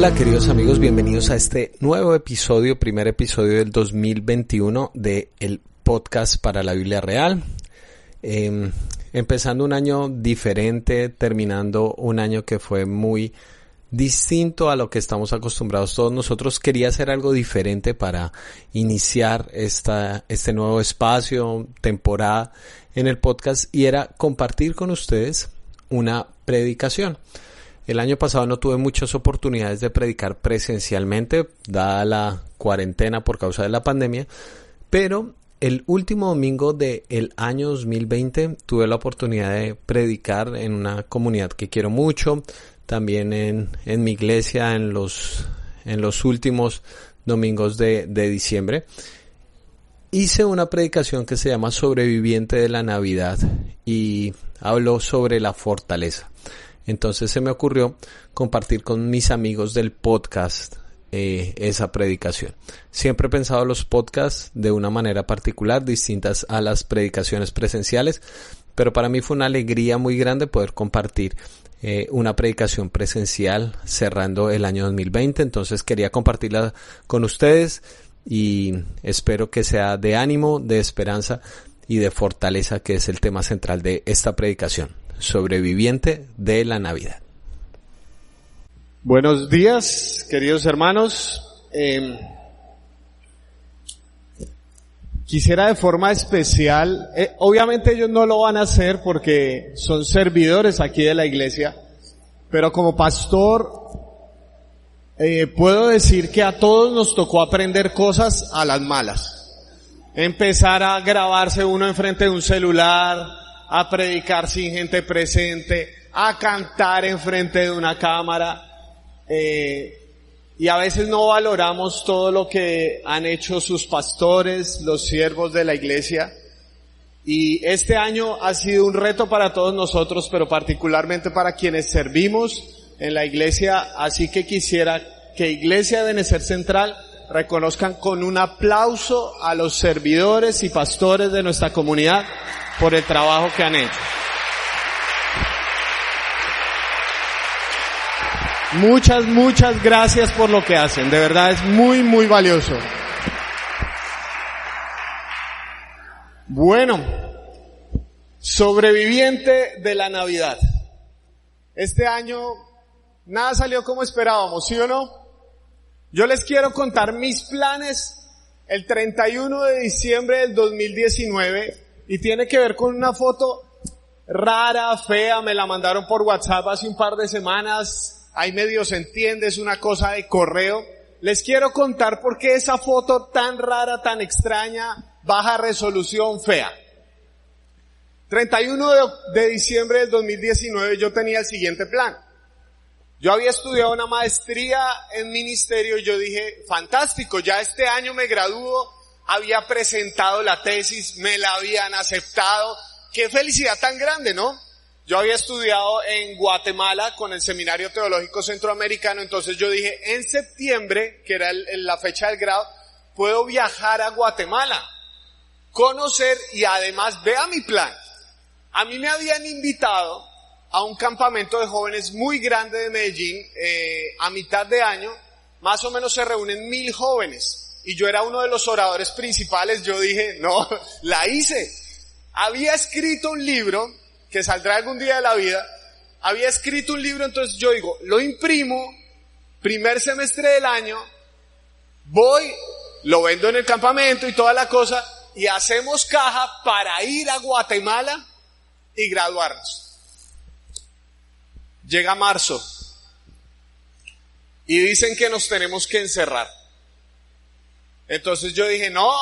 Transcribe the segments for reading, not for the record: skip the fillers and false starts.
Hola queridos amigos, bienvenidos a este nuevo episodio, primer episodio del 2021 de el podcast para la Biblia Real. Empezando un año diferente, terminando un año que fue muy distinto a lo que estamos acostumbrados todos nosotros. Quería hacer algo diferente para iniciar este nuevo espacio, temporada en el podcast, y era compartir con ustedes una predicación. El año pasado no tuve muchas oportunidades de predicar presencialmente, dada la cuarentena por causa de la pandemia, pero el último domingo del año 2020 tuve la oportunidad de predicar en una comunidad que quiero mucho, también en mi iglesia en los últimos domingos de diciembre. Hice una predicación que se llama Sobreviviente de la Navidad y habló sobre la fortaleza. Entonces se me ocurrió compartir con mis amigos del podcast esa predicación. Siempre he pensado los podcasts de una manera particular, distintas a las predicaciones presenciales, pero para mí fue una alegría muy grande poder compartir una predicación presencial cerrando el año 2020. Entonces quería compartirla con ustedes y espero que sea de ánimo, de esperanza y de fortaleza, que es el tema central de esta predicación. Sobreviviente de la Navidad. Buenos días, queridos hermanos. Quisiera de forma especial, obviamente ellos no lo van a hacer porque son servidores aquí de la iglesia, pero como pastor puedo decir que a todos nos tocó aprender cosas a las malas. Empezar a grabarse uno enfrente de un celular, a predicar sin gente presente, a cantar enfrente de una cámara, y a veces no valoramos todo lo que han hecho sus pastores, los siervos de la iglesia. Y este año ha sido un reto para todos nosotros, pero particularmente para quienes servimos en la iglesia, así que quisiera que Iglesia de Benecer Central reconozcan con un aplauso a los servidores y pastores de nuestra comunidad por el trabajo que han hecho. Muchas gracias por lo que hacen, de verdad es muy, muy valioso. Bueno, sobreviviente de la Navidad. Este año nada salió como esperábamos, ¿sí o no? Yo les quiero contar mis planes el 31 de diciembre del 2019 y tiene que ver con una foto rara, fea, me la mandaron por WhatsApp hace un par de semanas, ahí medio se entiende, es una cosa de correo. Les quiero contar por qué esa foto tan rara, tan extraña, baja resolución, fea. 31 de diciembre del 2019 yo tenía el siguiente plan. Yo había estudiado una maestría en ministerio y yo dije, fantástico, ya este año me gradúo, había presentado la tesis, me la habían aceptado, qué felicidad tan grande, ¿no? Yo había estudiado en Guatemala con el Seminario Teológico Centroamericano, entonces yo dije, en septiembre, que era la fecha del grado, puedo viajar a Guatemala, conocer y además, vea mi plan. A mí me habían invitado a un campamento de jóvenes muy grande de Medellín, a mitad de año, más o menos se reúnen 1,000 jóvenes, y yo era uno de los oradores principales. Yo dije, no, la hice. Había escrito un libro, que saldrá algún día de la vida, había escrito un libro, entonces yo digo, lo imprimo, primer semestre del año, voy, lo vendo en el campamento y toda la cosa, y hacemos caja para ir a Guatemala y graduarnos. Llega marzo y dicen que nos tenemos que encerrar. Entonces yo dije, no,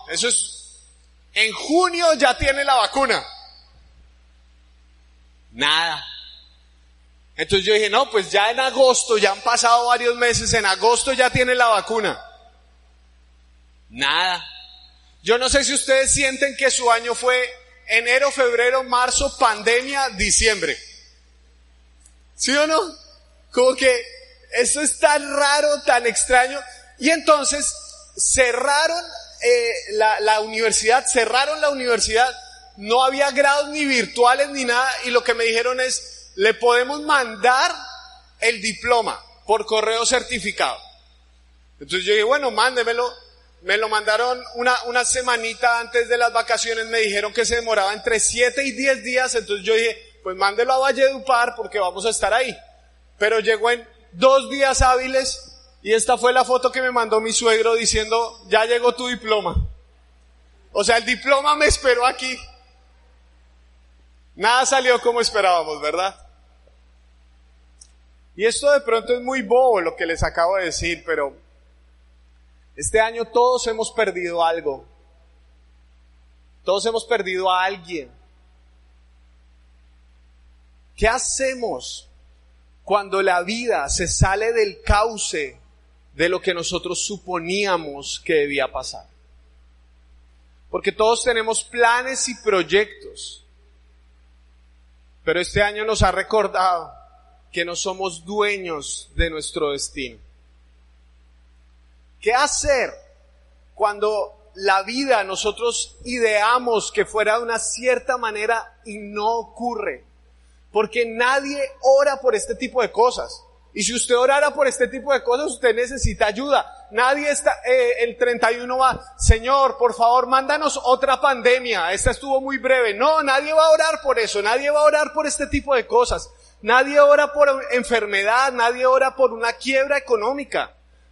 eso es, en junio ya tiene la vacuna. Nada. Entonces yo dije, no, pues ya en agosto, ya han pasado varios meses, en agosto ya tiene la vacuna. Nada. Yo no sé si ustedes sienten que su año fue enero, febrero, marzo, pandemia, diciembre. ¿Sí o no? Como que eso es tan raro, tan extraño. Y entonces cerraron la universidad, no había grados ni virtuales ni nada, y lo que me dijeron es, le podemos mandar el diploma, por correo certificado. Entonces yo dije, bueno, mándemelo. Me lo mandaron una semanita antes de las vacaciones, me dijeron que se demoraba entre 7 y 10 días, entonces yo dije, pues mándelo a Valledupar porque vamos a estar ahí. Pero llegó en 2 días hábiles y esta fue la foto que me mandó mi suegro diciendo, ya llegó tu diploma. O sea, el diploma me esperó aquí. Nada salió como esperábamos, ¿verdad? Y esto de pronto es muy bobo lo que les acabo de decir, pero este año todos hemos perdido algo. Todos hemos perdido a alguien. ¿Qué hacemos cuando la vida se sale del cauce de lo que nosotros suponíamos que debía pasar? Porque todos tenemos planes y proyectos. Pero este año nos ha recordado que no somos dueños de nuestro destino. ¿Qué hacer cuando la vida nosotros ideamos que fuera de una cierta manera y no ocurre? Porque nadie ora por este tipo de cosas. Y si usted orara por este tipo de cosas, usted necesita ayuda. Nadie está, el 31 va, Señor, por favor, mándanos otra pandemia. Esta estuvo muy breve. No, nadie va a orar por eso. Nadie va a orar por este tipo de cosas. Nadie ora por enfermedad. Nadie ora por una quiebra económica.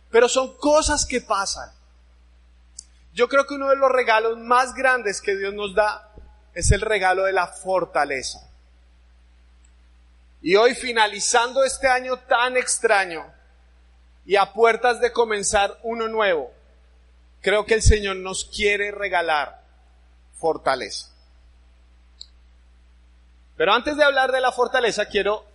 Pero son cosas que pasan. Yo creo que uno de los regalos más grandes que Dios nos da es el regalo de la fortaleza. Y hoy, finalizando este año tan extraño y a puertas de comenzar uno nuevo, creo que el Señor nos quiere regalar fortaleza. Pero antes de hablar de la fortaleza, quiero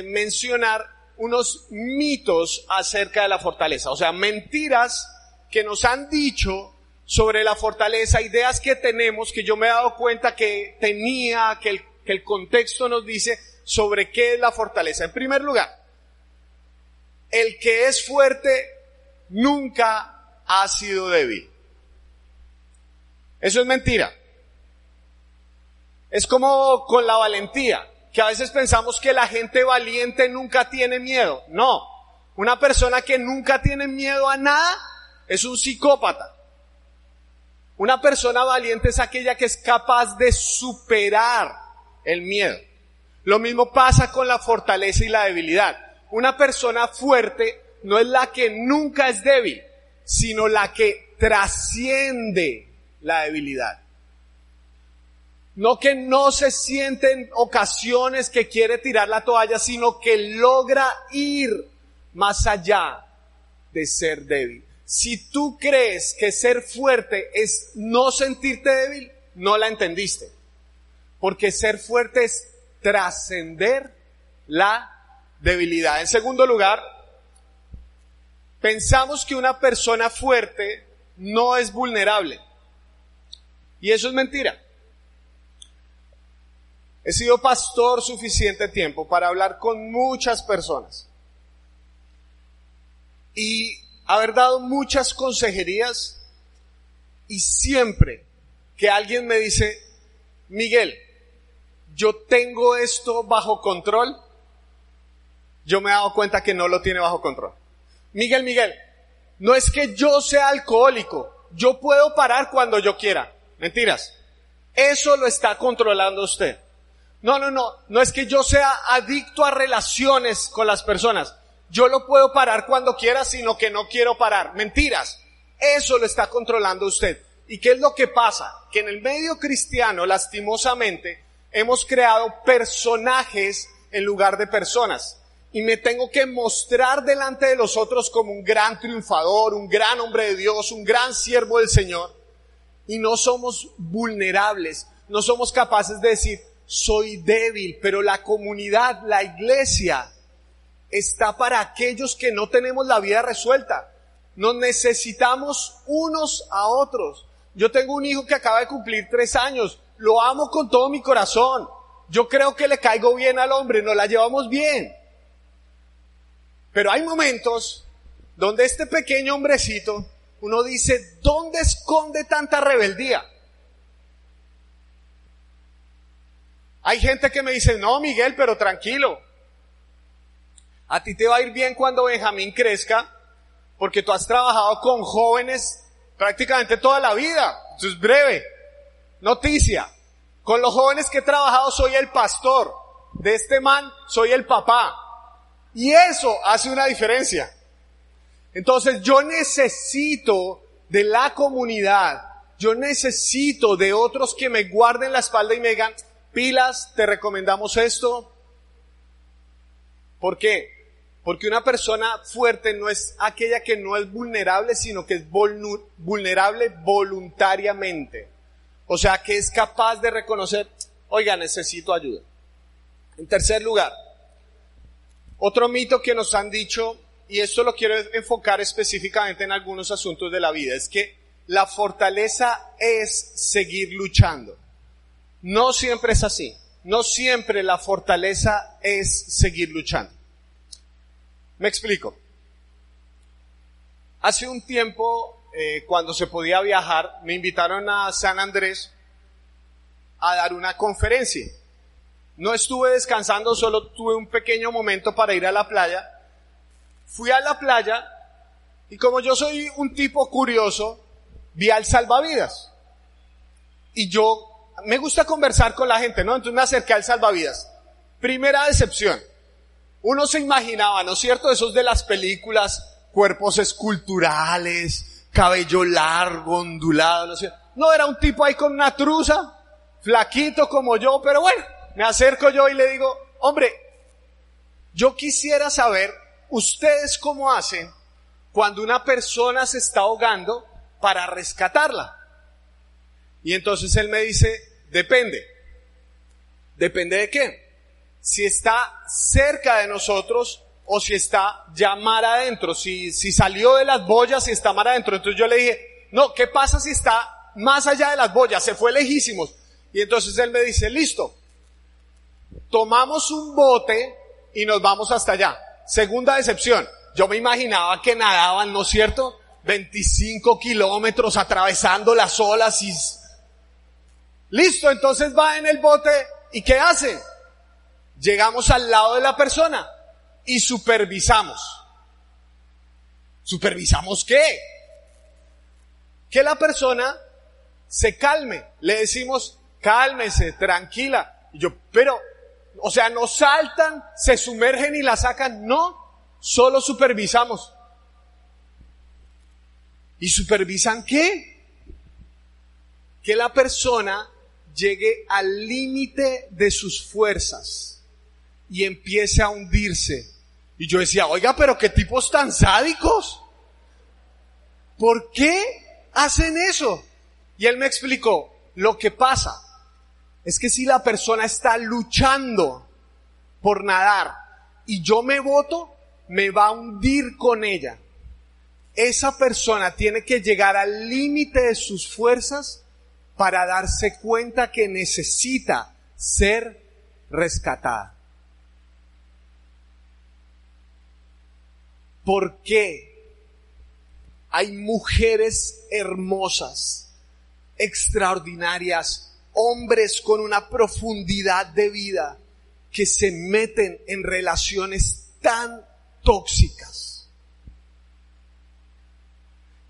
mencionar unos mitos acerca de la fortaleza. O sea, mentiras que nos han dicho sobre la fortaleza, ideas que tenemos, que yo me he dado cuenta que tenía, que el contexto nos dice sobre qué es la fortaleza. En primer lugar, el que es fuerte nunca ha sido débil. Eso es mentira. Es como con la valentía, que a veces pensamos que la gente valiente nunca tiene miedo. No, una persona que nunca tiene miedo a nada es un psicópata. Una persona valiente es aquella que es capaz de superar el miedo. Lo mismo pasa con la fortaleza y la debilidad. Una persona fuerte no es la que nunca es débil, sino la que trasciende la debilidad. No que no se siente en ocasiones que quiere tirar la toalla, sino que logra ir más allá de ser débil. Si tú crees que ser fuerte es no sentirte débil, no la entendiste. Porque ser fuerte es trascender la debilidad. En segundo lugar, pensamos que una persona fuerte no es vulnerable. Y eso es mentira. He sido pastor suficiente tiempo para hablar con muchas personas y haber dado muchas consejerías, y siempre que alguien me dice, Miguel, yo tengo esto bajo control, yo me he dado cuenta que no lo tiene bajo control. Miguel, no es que yo sea alcohólico, yo puedo parar cuando yo quiera. Mentiras. Eso lo está controlando usted. No es que yo sea adicto a relaciones con las personas. Yo lo puedo parar cuando quiera, sino que no quiero parar. Mentiras. Eso lo está controlando usted. ¿Y qué es lo que pasa? Que en el medio cristiano, lastimosamente, hemos creado personajes en lugar de personas. Y me tengo que mostrar delante de los otros como un gran triunfador, un gran hombre de Dios, un gran siervo del Señor. Y no somos vulnerables. No somos capaces de decir, soy débil, pero la comunidad, la iglesia, está para aquellos que no tenemos la vida resuelta. Nos necesitamos unos a otros. Yo tengo un hijo que acaba de cumplir 3 años. Lo amo con todo mi corazón. Yo creo que le caigo bien al hombre, nos la llevamos bien. Pero hay momentos donde este pequeño hombrecito, uno dice, ¿dónde esconde tanta rebeldía? Hay gente que me dice, no, Miguel, pero tranquilo. A ti te va a ir bien cuando Benjamín crezca, porque tú has trabajado con jóvenes prácticamente toda la vida. Eso es breve. Noticia. Con los jóvenes que he trabajado soy el pastor. De este man soy el papá. Y eso hace una diferencia. Entonces yo necesito de la comunidad. Yo necesito de otros que me guarden la espalda y me digan, pilas, te recomendamos esto. ¿Por qué? Porque una persona fuerte no es aquella que no es vulnerable, sino que es vulnerable voluntariamente. O sea, que es capaz de reconocer, oiga, necesito ayuda. En tercer lugar, otro mito que nos han dicho, y esto lo quiero enfocar específicamente en algunos asuntos de la vida, es que la fortaleza es seguir luchando. No siempre es así. No siempre la fortaleza es seguir luchando. Me explico. Hace un tiempo, cuando se podía viajar, me invitaron a San Andrés a dar una conferencia. No estuve descansando, solo tuve un pequeño momento para ir a la playa. Fui a la playa y como yo soy un tipo curioso, vi al salvavidas. Y yo, me gusta conversar con la gente, ¿no? Entonces me acerqué al salvavidas. Primera decepción. Uno se imaginaba, ¿no es cierto? Esos de las películas, cuerpos esculturales, cabello largo, ondulado, ¿no es cierto? No, era un tipo ahí con una truza, flaquito como yo, pero bueno, me acerco yo y le digo, hombre, yo quisiera saber, ¿ustedes cómo hacen cuando una persona se está ahogando para rescatarla? Y entonces él me dice, depende. ¿Depende de qué? Si está cerca de nosotros o si está ya mar adentro, si salió de las boyas, si está mar adentro. Entonces yo le dije, no, ¿qué pasa si está más allá de las boyas? Se fue lejísimos. Y entonces él me dice, listo, tomamos un bote y nos vamos hasta allá. Segunda decepción, yo me imaginaba que nadaban, ¿no es cierto? 25 kilómetros atravesando las olas y... Listo, entonces va en el bote y ¿qué hacen? Llegamos al lado de la persona y supervisamos. ¿Supervisamos qué? Que la persona se calme. Le decimos, cálmese, tranquila. Y yo, pero, o sea, no saltan, se sumergen y la sacan. No, solo supervisamos. ¿Y supervisan qué? Que la persona llegue al límite de sus fuerzas y empiece a hundirse. Y yo decía, oiga, pero qué tipos tan sádicos. ¿Por qué hacen eso? Y él me explicó, lo que pasa es que si la persona está luchando por nadar y yo me boto, me va a hundir con ella. Esa persona tiene que llegar al límite de sus fuerzas para darse cuenta que necesita ser rescatada. ¿Por qué hay mujeres hermosas, extraordinarias, hombres con una profundidad de vida que se meten en relaciones tan tóxicas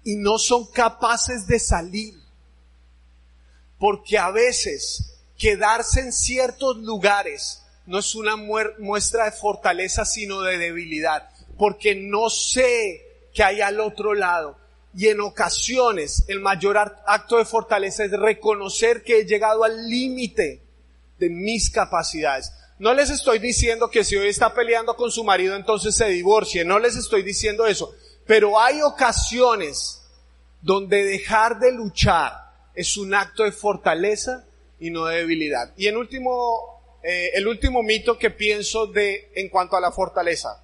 y no son capaces de salir? Porque a veces quedarse en ciertos lugares no es una muestra de fortaleza, sino de debilidad. Porque no sé qué hay al otro lado. Y en ocasiones el mayor acto de fortaleza es reconocer que he llegado al límite de mis capacidades. No les estoy diciendo que si hoy está peleando con su marido entonces se divorcie. No les estoy diciendo eso. Pero hay ocasiones donde dejar de luchar es un acto de fortaleza y no de debilidad. Y el último mito que pienso en cuanto a la fortaleza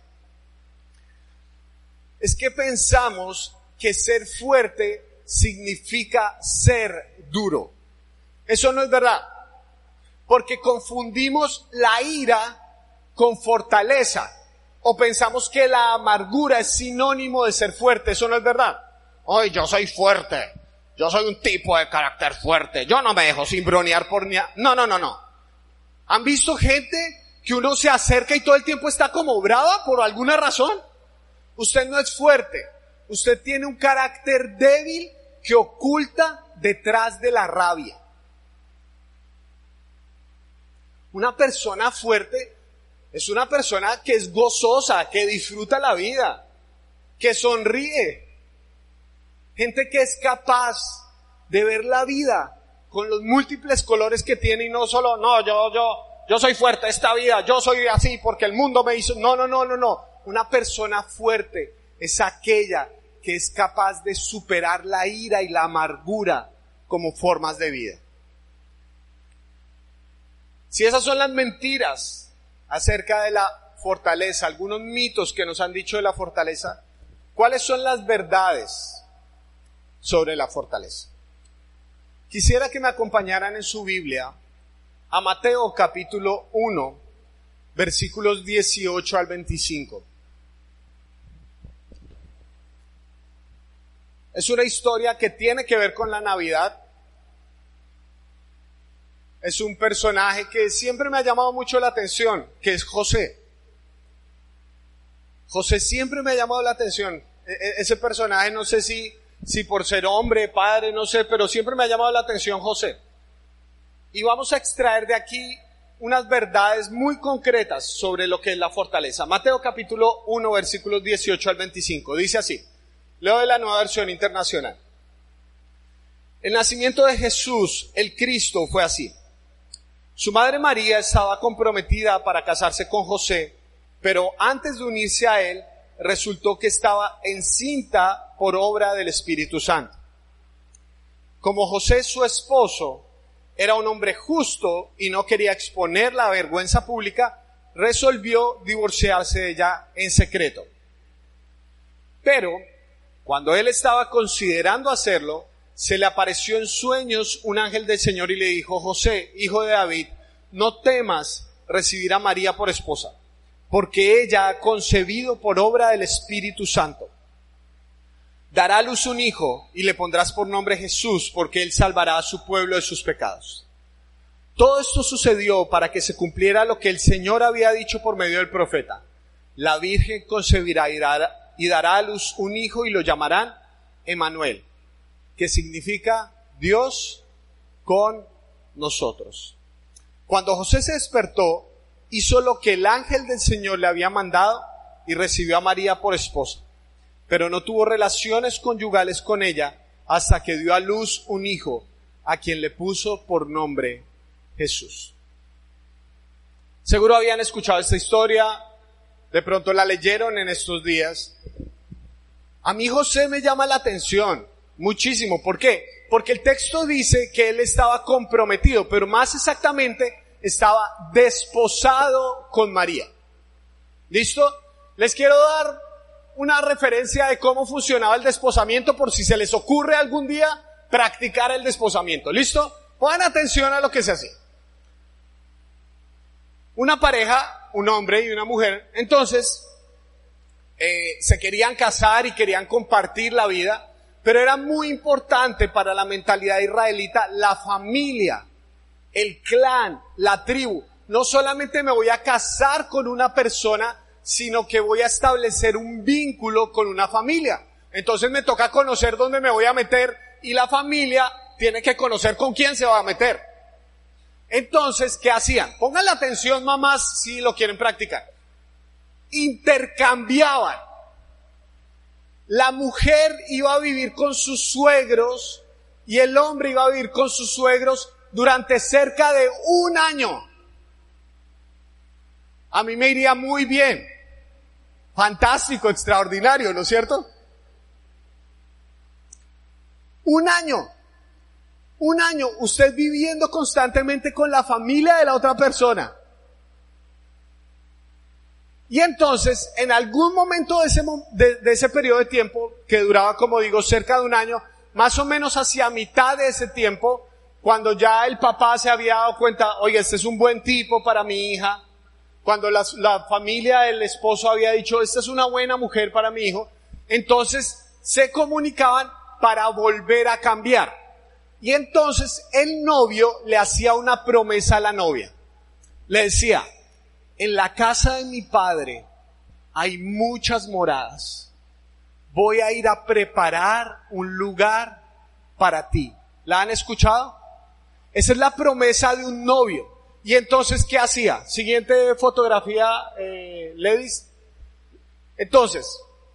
es que pensamos que ser fuerte significa ser duro. Eso no es verdad, porque confundimos la ira con fortaleza, o pensamos que la amargura es sinónimo de ser fuerte. Eso no es verdad. Ay, yo soy fuerte. Yo soy un tipo de carácter fuerte. Yo no me dejo cimbronear por ni... No. ¿Han visto gente que uno se acerca y todo el tiempo está como brava por alguna razón. Usted no es fuerte. Usted tiene un carácter débil que oculta detrás de la rabia. Una persona fuerte es una persona que es gozosa, que disfruta la vida, que sonríe. Gente que es capaz de ver la vida con los múltiples colores que tiene y no solo, yo soy fuerte esta vida, yo soy así porque el mundo me hizo. No. Una persona fuerte es aquella que es capaz de superar la ira y la amargura como formas de vida. Si esas son las mentiras acerca de la fortaleza, algunos mitos que nos han dicho de la fortaleza, ¿cuáles son las verdades sobre la fortaleza? Quisiera que me acompañaran en su Biblia a Mateo capítulo 1, versículos 18 al 25. Es una historia que tiene que ver con la Navidad. Es un personaje que siempre me ha llamado mucho la atención, que es José. José siempre me ha llamado la atención. Ese personaje, no sé si por ser hombre, padre, no sé, pero siempre me ha llamado la atención José. Y vamos a extraer de aquí unas verdades muy concretas sobre lo que es la fortaleza. Mateo capítulo 1, versículos 18 al 25. Dice así. Leo de la Nueva Versión Internacional. El nacimiento de Jesús, el Cristo, fue así. Su madre María estaba comprometida para casarse con José, pero antes de unirse a él, resultó que estaba encinta por obra del Espíritu Santo. Como José, su esposo, era un hombre justo y no quería exponer la vergüenza pública, resolvió divorciarse de ella en secreto. Pero, cuando él estaba considerando hacerlo, se le apareció en sueños un ángel del Señor y le dijo: José, hijo de David, no temas recibir a María por esposa, porque ella ha concebido por obra del Espíritu Santo. Dará a luz un hijo y le pondrás por nombre Jesús, porque él salvará a su pueblo de sus pecados. Todo esto sucedió para que se cumpliera lo que el Señor había dicho por medio del profeta. La Virgen concebirá y dará a luz un hijo y lo llamarán Emmanuel, que significa Dios con nosotros. Cuando José se despertó, hizo lo que el ángel del Señor le había mandado y recibió a María por esposa, pero no tuvo relaciones conyugales con ella hasta que dio a luz un hijo, a quien le puso por nombre Jesús. Seguro habían escuchado esta historia, de pronto la leyeron en estos días. A mí José me llama la atención muchísimo. ¿Por qué? Porque el texto dice que él estaba comprometido, pero más exactamente estaba desposado con María. ¿Listo? Les quiero dar una referencia de cómo funcionaba el desposamiento por si se les ocurre algún día practicar el desposamiento. ¿Listo? Pongan atención a lo que se hace. Una pareja, un hombre y una mujer, entonces se querían casar y querían compartir la vida, pero era muy importante para la mentalidad israelita la familia, el clan, la tribu. No solamente me voy a casar con una persona, sino que voy a establecer un vínculo con una familia. Entonces me toca conocer dónde me voy a meter y la familia tiene que conocer con quién se va a meter. Entonces, ¿qué hacían? Pongan la atención, mamás, si lo quieren practicar. Intercambiaban. La mujer iba a vivir con sus suegros y el hombre iba a vivir con sus suegros durante cerca de un año. A mí me iría muy bien. Fantástico, extraordinario, ¿no es cierto? Un año, usted viviendo constantemente con la familia de la otra persona. Y entonces, en algún momento de ese periodo de tiempo, que duraba, como digo, cerca de un año, más o menos hacia mitad de ese tiempo, cuando ya el papá se había dado cuenta, oye, este es un buen tipo para mi hija, cuando la familia del esposo había dicho, esta es una buena mujer para mi hijo, entonces se comunicaban para volver a cambiar. Y entonces el novio le hacía una promesa a la novia. Le decía, en la casa de mi padre hay muchas moradas. Voy a ir a preparar un lugar para ti. ¿La han escuchado? Esa es la promesa de un novio. Y entonces, ¿qué hacía? Siguiente fotografía, ladies. Entonces,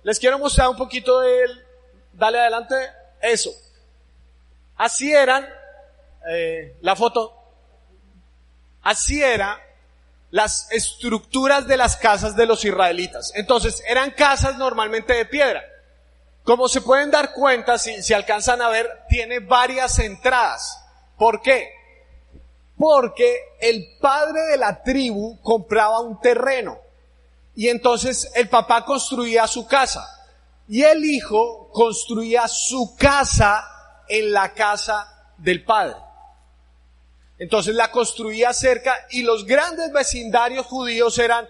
les quiero mostrar un poquito de él. Dale adelante. Eso. Así eran, la foto. Así eran las estructuras de las casas de los israelitas. Entonces, eran casas normalmente de piedra. Como se pueden dar cuenta, si alcanzan a ver, tiene varias entradas. ¿Por qué? Porque el padre de la tribu compraba un terreno y entonces el papá construía su casa y el hijo construía su casa en la casa del padre. Entonces la construía cerca y los grandes vecindarios judíos eran,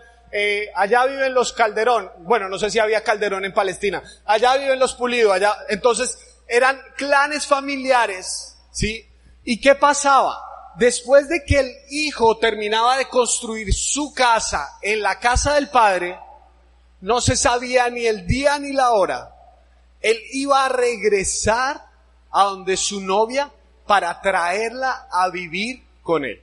allá viven los Calderón, bueno, no sé si había Calderón en Palestina, allá viven los Pulido, allá, entonces eran clanes familiares, ¿sí? ¿Y qué pasaba? Después de que el hijo terminaba de construir su casa en la casa del padre, no se sabía ni el día ni la hora. Él iba a regresar a donde su novia para traerla a vivir con él.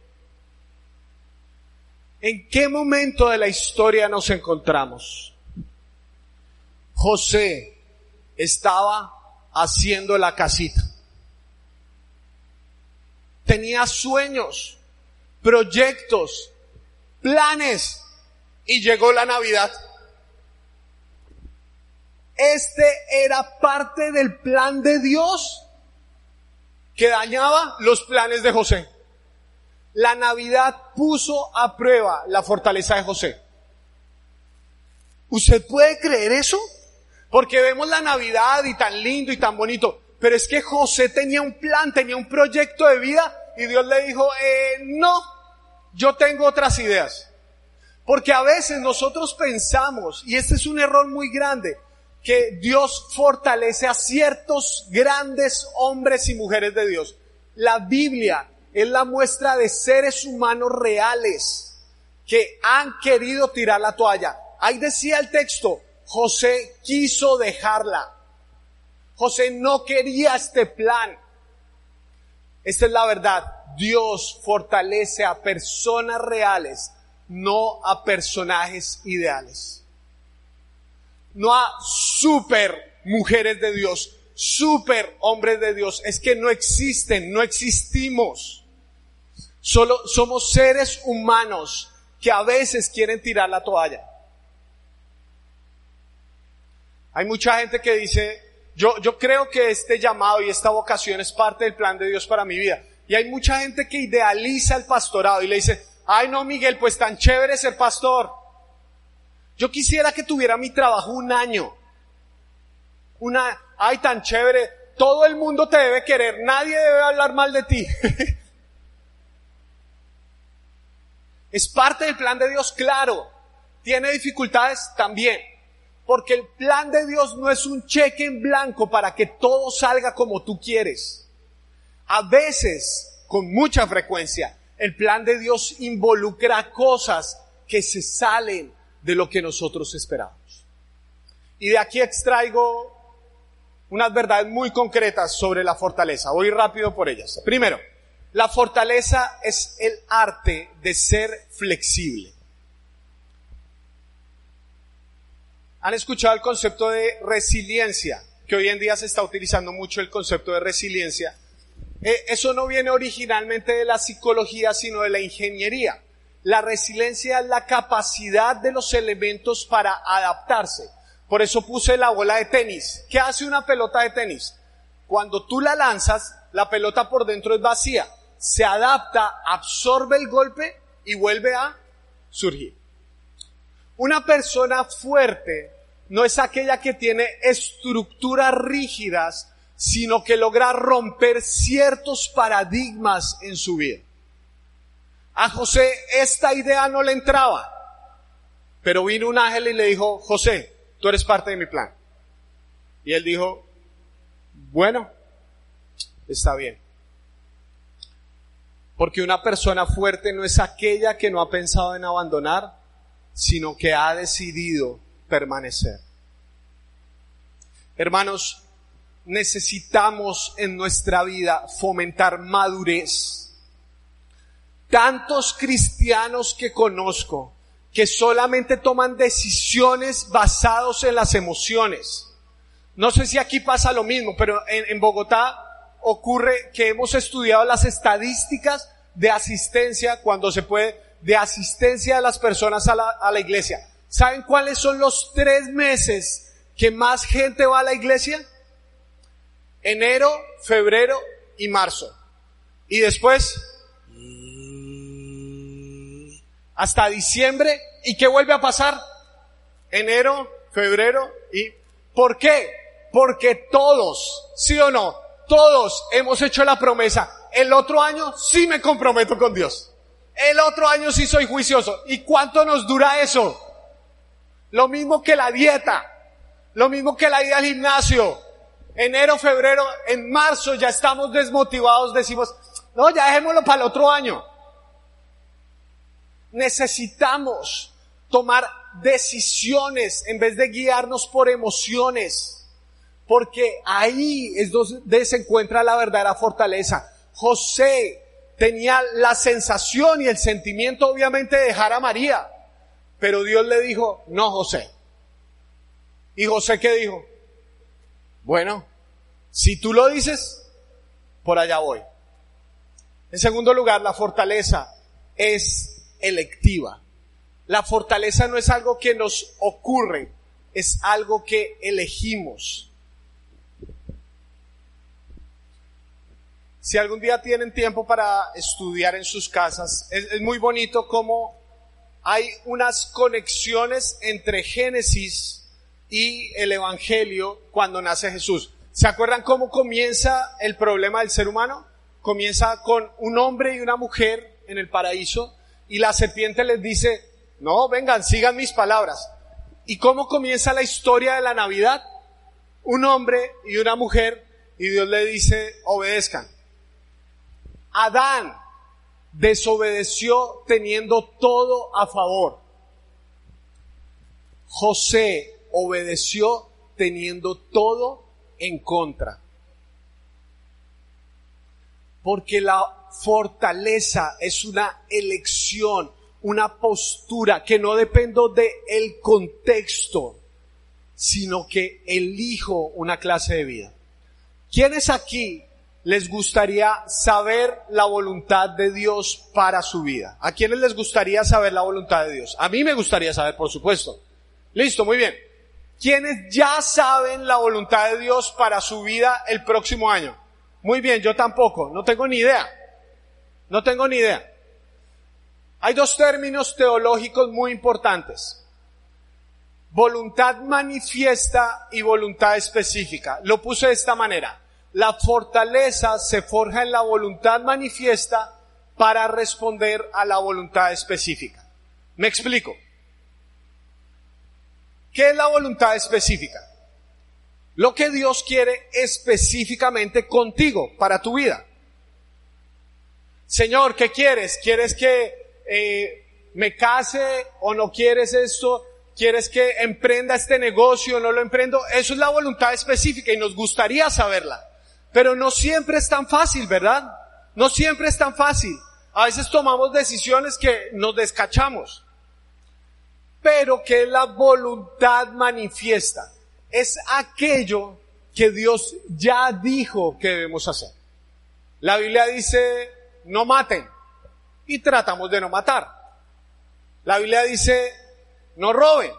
¿En qué momento de la historia nos encontramos? José estaba haciendo la casita. Tenía sueños, proyectos, planes, y llegó la Navidad. Este era parte del plan de Dios que dañaba los planes de José. La Navidad puso a prueba la fortaleza de José. ¿Usted puede creer eso? Porque vemos la Navidad y tan lindo y tan bonito. Pero es que José tenía un plan, tenía un proyecto de vida y Dios le dijo, no, yo tengo otras ideas. Porque a veces nosotros pensamos, y este es un error muy grande, que Dios fortalece a ciertos grandes hombres y mujeres de Dios. La Biblia es la muestra de seres humanos reales que han querido tirar la toalla. Ahí decía el texto, José quiso dejarla. José no quería este plan. Esta es la verdad. Dios fortalece a personas reales, no a personajes ideales. No a super mujeres de Dios, super hombres de Dios. Es que no existen, no existimos. Solo somos seres humanos que a veces quieren tirar la toalla. Hay mucha gente que dice, yo creo que este llamado y esta vocación es parte del plan de Dios para mi vida. Y hay mucha gente que idealiza el pastorado y le dice, ay no Miguel, pues tan chévere ser pastor. Yo quisiera que tuviera mi trabajo un año. Ay tan chévere, todo el mundo te debe querer, nadie debe hablar mal de ti. Es parte del plan de Dios, claro. ¿Tiene dificultades? También. Porque el plan de Dios no es un cheque en blanco para que todo salga como tú quieres. A veces, con mucha frecuencia, el plan de Dios involucra cosas que se salen de lo que nosotros esperamos. Y de aquí extraigo unas verdades muy concretas sobre la fortaleza. Voy rápido por ellas. Primero, la fortaleza es el arte de ser flexible. ¿Han escuchado el concepto de resiliencia? Que hoy en día se está utilizando mucho el concepto de resiliencia. Eso no viene originalmente de la psicología, sino de la ingeniería. La resiliencia es la capacidad de los elementos para adaptarse. Por eso puse la bola de tenis. ¿Qué hace una pelota de tenis? Cuando tú la lanzas, la pelota por dentro es vacía. Se adapta, absorbe el golpe y vuelve a surgir. Una persona fuerte no es aquella que tiene estructuras rígidas, sino que logra romper ciertos paradigmas en su vida. A José esta idea no le entraba, pero vino un ángel y le dijo, José, tú eres parte de mi plan. Y él dijo, bueno, está bien. Porque una persona fuerte no es aquella que no ha pensado en abandonar sino que ha decidido permanecer. Hermanos, necesitamos en nuestra vida fomentar madurez. Tantos cristianos que conozco que solamente toman decisiones basados en las emociones. No sé si aquí pasa lo mismo, pero en Bogotá ocurre que hemos estudiado las estadísticas de asistencia, cuando se puede, de asistencia de las personas a la iglesia. ¿Saben cuáles son los 3 meses que más gente va a la iglesia? Enero, febrero y marzo. Y después hasta diciembre. ¿Y qué vuelve a pasar? Enero, febrero y... ¿Por qué? Porque todos, ¿sí o no? Todos hemos hecho la promesa. El otro año sí me comprometo con Dios. El otro año sí soy juicioso. ¿Y cuánto nos dura eso? Lo mismo que la dieta. Lo mismo que la ida al gimnasio. Enero, febrero, en marzo ya estamos desmotivados. Decimos, no, ya dejémoslo para el otro año. Necesitamos tomar decisiones en vez de guiarnos por emociones, porque ahí es donde se encuentra la verdadera fortaleza. José tenía la sensación y el sentimiento, obviamente, de dejar a María, pero Dios le dijo, no, José. ¿Y José qué dijo? Bueno, si tú lo dices, por allá voy. En segundo lugar, la fortaleza es electiva. La fortaleza no es algo que nos ocurre, es algo que elegimos. Si algún día tienen tiempo para estudiar en sus casas, es muy bonito cómo hay unas conexiones entre Génesis y el Evangelio cuando nace Jesús. ¿Se acuerdan cómo comienza el problema del ser humano? Comienza con un hombre y una mujer en el paraíso. Y la serpiente les dice, no, vengan, sigan mis palabras. ¿Y cómo comienza la historia de la Navidad? Un hombre y una mujer, y Dios le dice, obedezcan. Adán desobedeció teniendo todo a favor. José obedeció teniendo todo en contra. Porque la fortaleza es una elección, una postura que no dependo de el contexto, sino que elijo una clase de vida. ¿Quiénes aquí les gustaría saber la voluntad de Dios para su vida? ¿A quiénes les gustaría saber la voluntad de Dios? A mí me gustaría saber, por supuesto. Listo, muy bien. ¿Quiénes ya saben la voluntad de Dios para su vida el próximo año? Muy bien, yo tampoco, no tengo ni idea. No tengo ni idea. Hay 2 términos teológicos muy importantes. Voluntad manifiesta y voluntad específica. Lo puse de esta manera. La fortaleza se forja en la voluntad manifiesta para responder a la voluntad específica. ¿Me explico? ¿Qué es la voluntad específica? Lo que Dios quiere específicamente contigo, para tu vida. Señor, ¿qué quieres? ¿Quieres que me case o no quieres esto? ¿Quieres que emprenda este negocio o no lo emprendo? Eso es la voluntad específica y nos gustaría saberla. Pero no siempre es tan fácil, ¿verdad? No siempre es tan fácil. A veces tomamos decisiones que nos descachamos. Pero ¿qué es la voluntad manifiesta? Es aquello que Dios ya dijo que debemos hacer. La Biblia dice, no maten, y tratamos de no matar. La Biblia dice, no roben,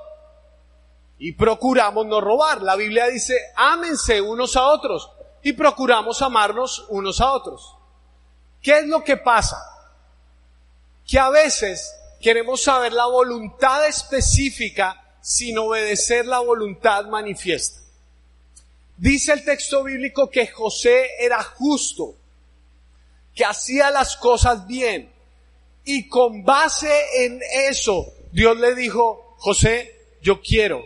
y procuramos no robar. La Biblia dice, ámense unos a otros, y procuramos amarnos unos a otros. ¿Qué es lo que pasa? Que a veces queremos saber la voluntad específica sin obedecer la voluntad manifiesta. Dice el texto bíblico que José era justo, que hacía las cosas bien, y con base en eso Dios le dijo, José, yo quiero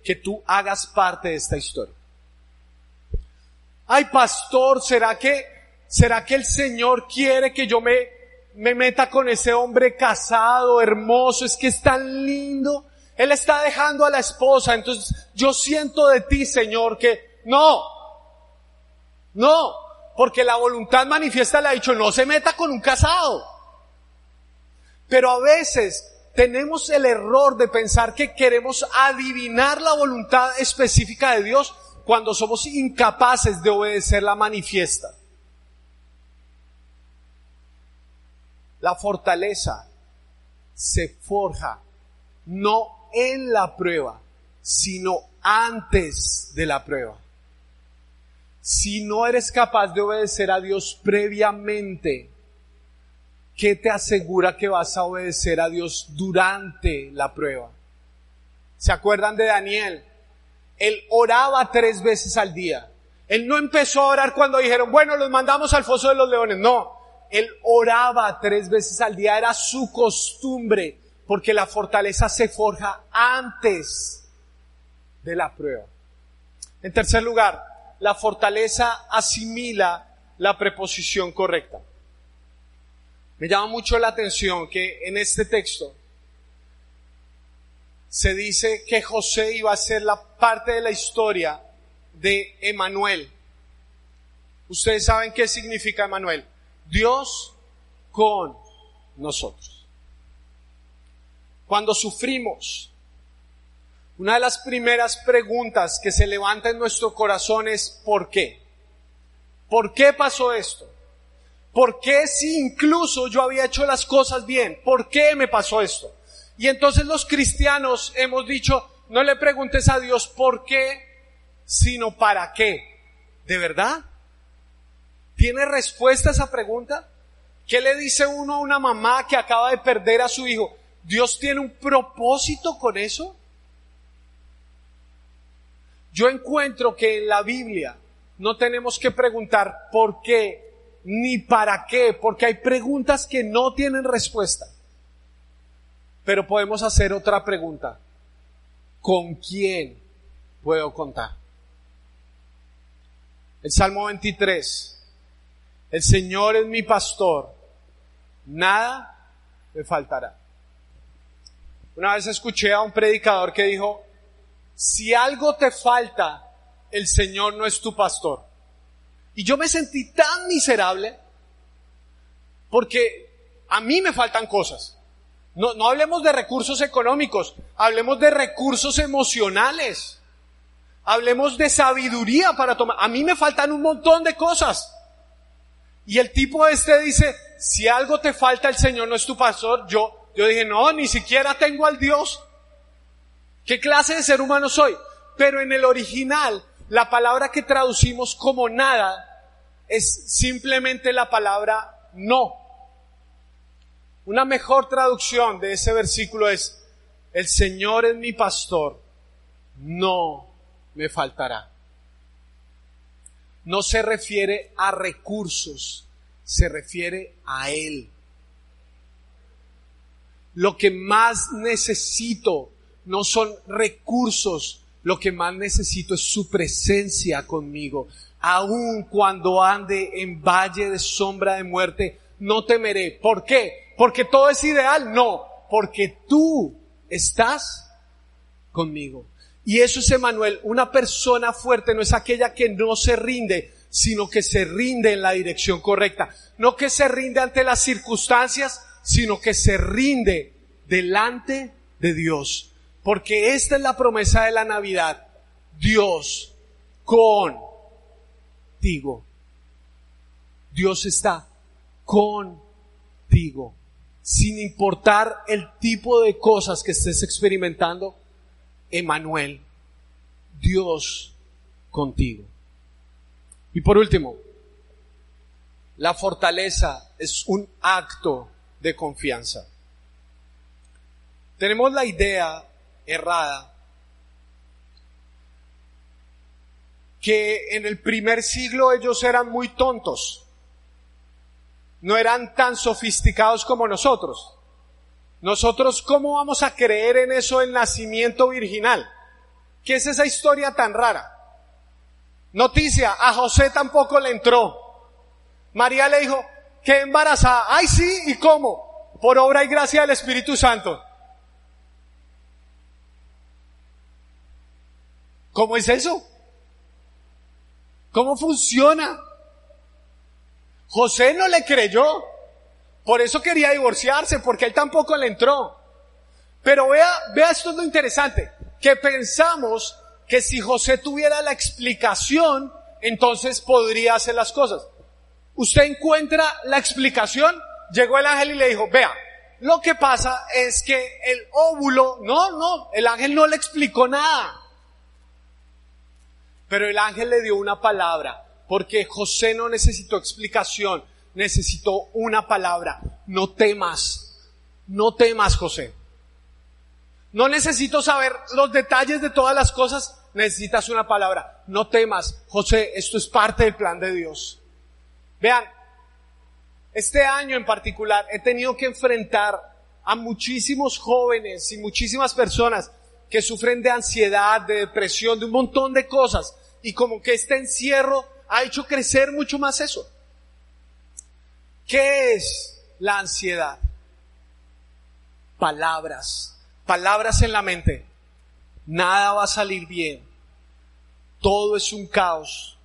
que tú hagas parte de esta historia. Ay, pastor, ¿será que el Señor quiere que yo me me meta con ese hombre casado, hermoso, es que es tan lindo. Él está dejando a la esposa, entonces yo siento de ti, Señor, que no, porque la voluntad manifiesta le ha dicho, no se meta con un casado. Pero a veces tenemos el error de pensar que queremos adivinar la voluntad específica de Dios cuando somos incapaces de obedecer la manifiesta. La fortaleza se forja no en la prueba, sino antes de la prueba. Si no eres capaz de obedecer a Dios previamente, ¿qué te asegura que vas a obedecer a Dios durante la prueba? ¿Se acuerdan de Daniel? Él oraba 3 veces al día. Él no empezó a orar cuando dijeron, bueno, los mandamos al foso de los leones. No, él oraba 3 veces al día. Era su costumbre, porque la fortaleza se forja antes de la prueba. En tercer lugar, la fortaleza asimila la preposición correcta. Me llama mucho la atención que en este texto se dice que José iba a ser la parte de la historia de Emanuel. Ustedes saben qué significa Emanuel. Dios con nosotros. Cuando sufrimos, una de las primeras preguntas que se levanta en nuestro corazón es ¿por qué? ¿Por qué pasó esto? ¿Por qué si incluso yo había hecho las cosas bien? ¿Por qué me pasó esto? Y entonces los cristianos hemos dicho, no le preguntes a Dios por qué, sino para qué. ¿De verdad? ¿Tiene respuesta a esa pregunta? ¿Qué le dice uno a una mamá que acaba de perder a su hijo? ¿Dios tiene un propósito con eso? Yo encuentro que en la Biblia no tenemos que preguntar por qué ni para qué, porque hay preguntas que no tienen respuesta. Pero podemos hacer otra pregunta. ¿Con quién puedo contar? El Salmo 23. El Señor es mi pastor, nada me faltará. Una vez escuché a un predicador que dijo, si algo te falta, el Señor no es tu pastor. Y yo me sentí tan miserable porque a mí me faltan cosas. No hablemos de recursos económicos, hablemos de recursos emocionales. Hablemos de sabiduría para tomar. A mí me faltan un montón de cosas. Y el tipo dice, si algo te falta, el Señor no es tu pastor. Yo dije, no, ni siquiera tengo al Dios. ¿Qué clase de ser humano soy? Pero en el original, la palabra que traducimos como nada es simplemente la palabra no. Una mejor traducción de ese versículo es, el Señor es mi pastor, no me faltará. No se refiere a recursos, se refiere a Él. Lo que más necesito no son recursos, lo que más necesito es su presencia conmigo. Aun cuando ande en valle de sombra de muerte, no temeré. ¿Por qué? ¿Porque todo es ideal? No, porque tú estás conmigo. Y eso es Emanuel. Una persona fuerte no es aquella que no se rinde, sino que se rinde en la dirección correcta. No que se rinde ante las circunstancias, sino que se rinde delante de Dios. Porque esta es la promesa de la Navidad. Dios contigo. Dios está contigo. Sin importar el tipo de cosas que estés experimentando, Emanuel, Dios contigo. Y por último, la fortaleza es un acto de confianza. Tenemos la idea errada que en el primer siglo ellos eran muy tontos. No eran tan sofisticados como nosotros. Nosotros, ¿cómo vamos a creer en eso del nacimiento virginal? ¿Qué es esa historia tan rara? Noticia, a José tampoco le entró. María le dijo, quedé embarazada. Ay, sí, ¿y cómo? Por obra y gracia del Espíritu Santo. ¿Cómo es eso? ¿Cómo funciona? José no le creyó. Por eso quería divorciarse, porque él tampoco le entró. Pero vea esto es lo interesante, que pensamos que si José tuviera la explicación, entonces podría hacer las cosas. Usted encuentra la explicación, llegó el ángel y le dijo, vea, lo que pasa es que el óvulo, el ángel no le explicó nada. Pero el ángel le dio una palabra, porque José no necesitó explicación, necesitó una palabra. No temas, José. No necesito saber los detalles de todas las cosas, necesitas una palabra. No temas, José, esto es parte del plan de Dios. Vean, este año en particular he tenido que enfrentar a muchísimos jóvenes y muchísimas personas que sufren de ansiedad, de depresión, de un montón de cosas. Y como que este encierro ha hecho crecer mucho más eso. ¿Qué es la ansiedad? Palabras en la mente. Nada va a salir bien. Todo es un caos.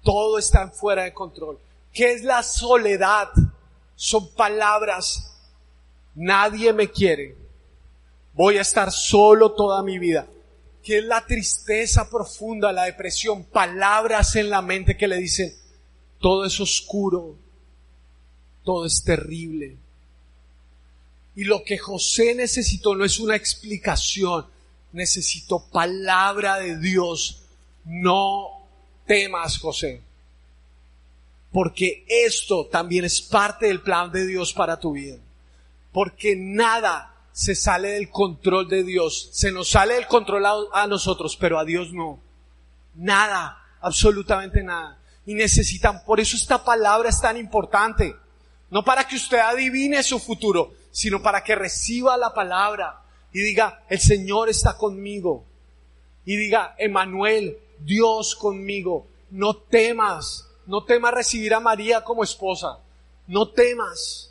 Todo está fuera de control. ¿Qué es la soledad? Son palabras. Nadie me quiere. Voy a estar solo toda mi vida. ¿Qué es la tristeza profunda, la depresión? Palabras en la mente que le dicen, todo es oscuro, todo es terrible. Y lo que José necesitó no es una explicación, necesitó palabra de Dios. No temas, José, porque esto también es parte del plan de Dios para tu vida. Porque nada se sale del control de Dios. Se nos sale del control a nosotros, pero a Dios no. Nada, absolutamente nada. Y necesitan, por eso esta palabra es tan importante. No para que usted adivine su futuro, sino para que reciba la palabra y diga, el Señor está conmigo. Y diga, Emmanuel, Dios conmigo. No temas recibir a María como esposa. No temas.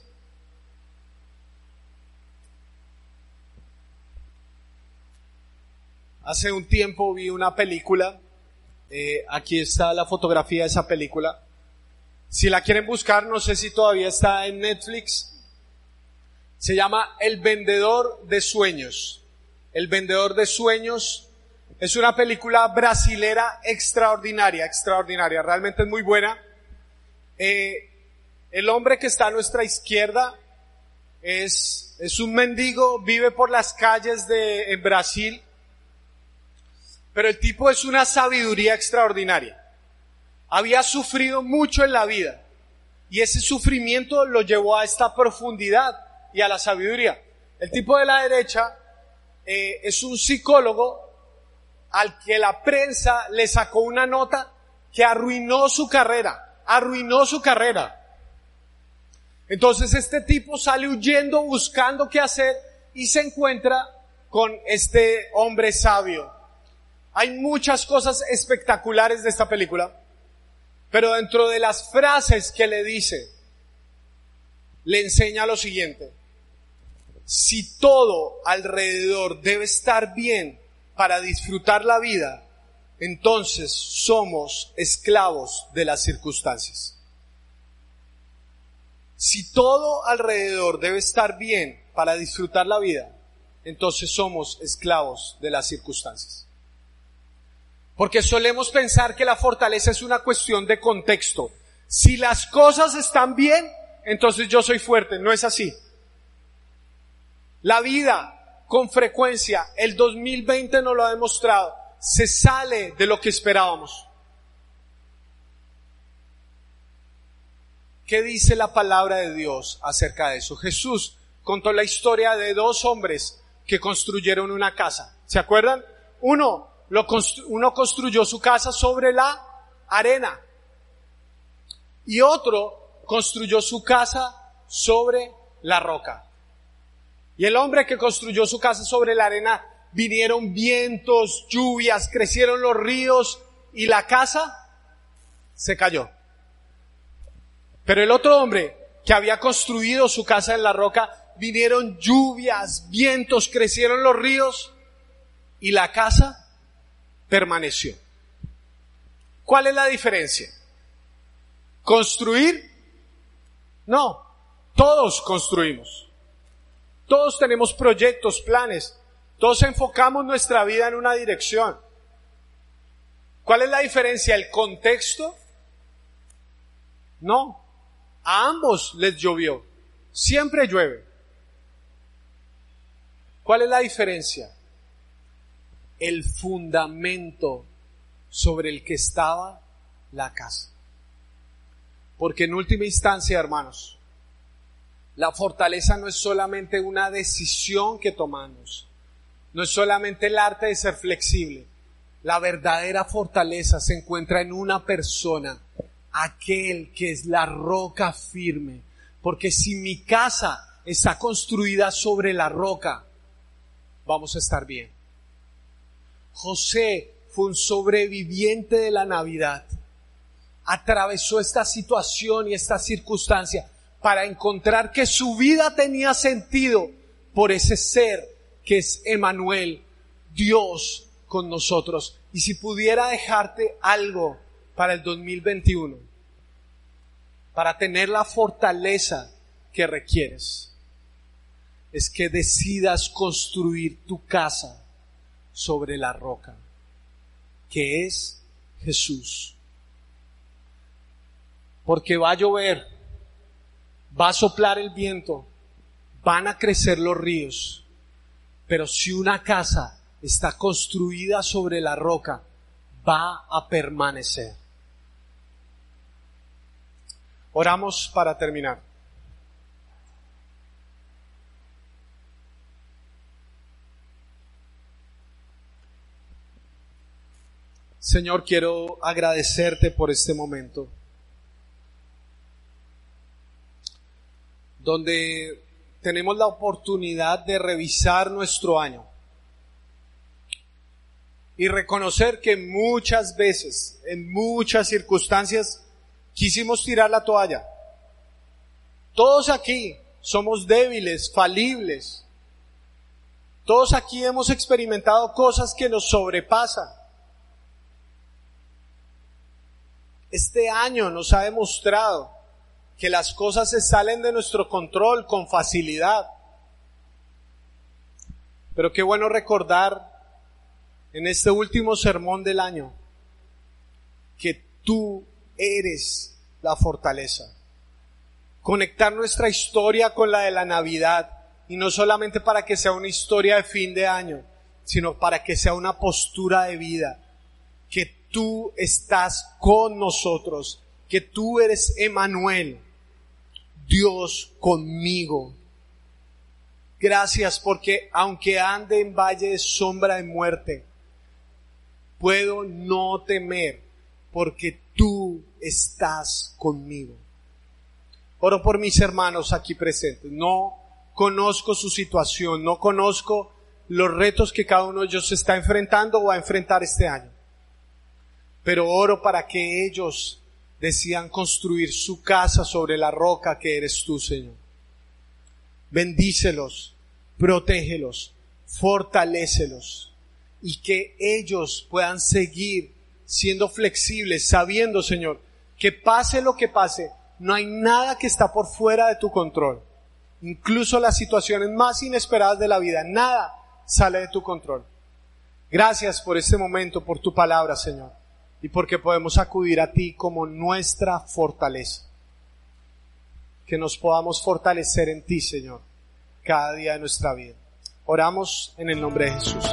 Hace un tiempo vi una película, aquí está la fotografía de esa película. Si la quieren buscar, no sé si todavía está en Netflix. Se llama El Vendedor de Sueños. El Vendedor de Sueños es una película brasilera extraordinaria, realmente es muy buena. El hombre que está a nuestra izquierda es un mendigo, vive por las calles en Brasil. Pero el tipo es una sabiduría extraordinaria. Había sufrido mucho en la vida. Y ese sufrimiento lo llevó a esta profundidad y a la sabiduría. El tipo de la derecha es un psicólogo al que la prensa le sacó una nota que arruinó su carrera. Entonces este tipo sale huyendo, buscando qué hacer y se encuentra con este hombre sabio. Hay muchas cosas espectaculares de esta película, pero dentro de las frases que le dice, le enseña lo siguiente: si todo alrededor debe estar bien para disfrutar la vida, entonces somos esclavos de las circunstancias. Si todo alrededor debe estar bien para disfrutar la vida, entonces somos esclavos de las circunstancias. Porque solemos pensar que la fortaleza es una cuestión de contexto. Si las cosas están bien, entonces yo soy fuerte. No es así. La vida, con frecuencia, el 2020 nos lo ha demostrado, se sale de lo que esperábamos. ¿Qué dice la palabra de Dios acerca de eso? Jesús contó la historia de dos hombres que construyeron una casa. ¿Se acuerdan? Uno construyó su casa sobre la arena y otro construyó su casa sobre la roca. Y el hombre que construyó su casa sobre la arena, vinieron vientos, lluvias, crecieron los ríos y la casa se cayó. Pero el otro hombre que había construido su casa en la roca, vinieron lluvias, vientos, crecieron los ríos y la casa permaneció. ¿Cuál es la diferencia? ¿Construir? No, todos construimos. Todos tenemos proyectos, planes. Todos enfocamos nuestra vida en una dirección. ¿Cuál es la diferencia? ¿El contexto? No, a ambos les llovió. Siempre llueve. ¿Cuál es la diferencia? El fundamento sobre el que estaba la casa. Porque en última instancia, hermanos, la fortaleza no es solamente una decisión que tomamos, no es solamente el arte de ser flexible. La verdadera fortaleza se encuentra en una persona, aquel que es la roca firme. Porque si mi casa está construida sobre la roca, vamos a estar bien. José fue un sobreviviente de la Navidad. Atravesó esta situación y esta circunstancia para encontrar que su vida tenía sentido por ese ser que es Emmanuel, Dios con nosotros. Y si pudiera dejarte algo para el 2021, para tener la fortaleza que requieres, es que decidas construir tu casa sobre la roca, que es Jesús. Porque va a llover, va a soplar el viento, van a crecer los ríos, pero si una casa está construida sobre la roca, va a permanecer. Oramos para terminar. Señor, quiero agradecerte por este momento, donde tenemos la oportunidad de revisar nuestro año y reconocer que muchas veces, en muchas circunstancias, quisimos tirar la toalla. Todos aquí somos débiles, falibles. Todos aquí hemos experimentado cosas que nos sobrepasan. Este año nos ha demostrado que las cosas se salen de nuestro control con facilidad. Pero qué bueno recordar en este último sermón del año que tú eres la fortaleza. Conectar nuestra historia con la de la Navidad, y no solamente para que sea una historia de fin de año, sino para que sea una postura de vida, que tú estás con nosotros, que tú eres Emmanuel, Dios conmigo. Gracias porque aunque ande en valle de sombra de muerte, puedo no temer porque tú estás conmigo. Oro por mis hermanos aquí presentes. No conozco su situación, no conozco los retos que cada uno de ellos está enfrentando o va a enfrentar este año. Pero oro para que ellos decidan construir su casa sobre la roca que eres tú, Señor. Bendícelos, protégelos, fortalécelos, y que ellos puedan seguir siendo flexibles, sabiendo, Señor, que pase lo que pase, no hay nada que está por fuera de tu control. Incluso las situaciones más inesperadas de la vida, nada sale de tu control. Gracias por este momento, por tu palabra, Señor, y porque podemos acudir a ti como nuestra fortaleza. Que nos podamos fortalecer en ti, Señor, cada día de nuestra vida. Oramos en el nombre de Jesús.